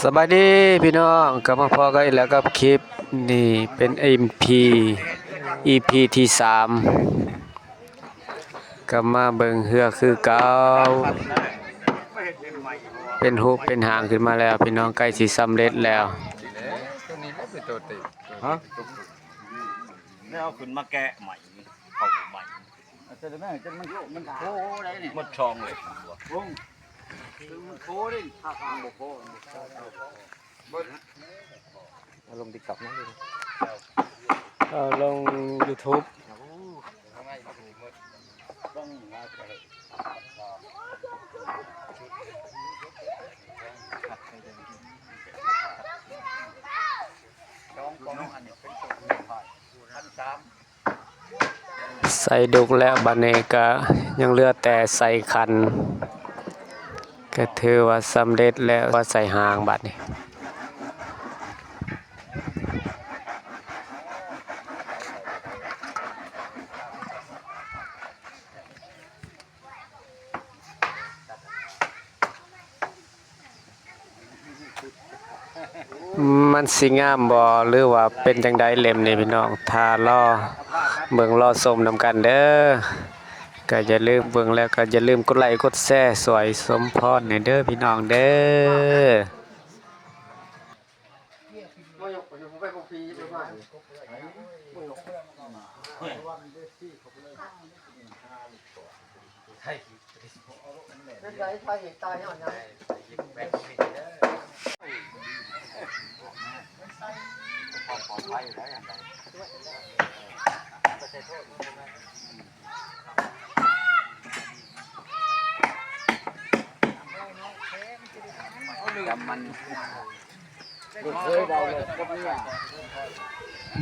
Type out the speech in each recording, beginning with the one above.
สบายดีพี่น้องกลับมาพอกันอีกแล้วกับคลิปนี่เป็น EP ที่3กลับมาเบิ่งเฮือคือเก่าเป็นรูปเป็นหางขึ้นมาแล้วพี่น้องใกล้สิสำเร็จแล้วฮะแล้วเอาขึ้นมาแกะใหม่เผาใหม่จะได้ไหมจะมันโค้ได้เนี่ยหมดช่องเลยวงมันโค้ได้ถ้าทางบ่โค้ลง TikTok นะลง YouTube ใส่ดุกแล้วบัดนี้ก็ยังเหลือแต่ใส่คันก็ถือว่าสำเร็จแล้วว่าใส่หางบัดนี้มันสิงามบ่หรือว่าเป็นจังได๋เล่มนี่พี่น้องถ้ารอเบิ่งรอชมนำกันเด้อก็อย่าลืมเบิ่งแล้วก็อย่าลืมกดไลค์กดแชร์สวยสมพรให้เด้อพี่น้องเด้อ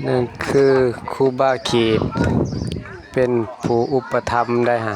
นั่นคือครูบาขีดเป็นผู้อุปถัมภ์ได้ฮะ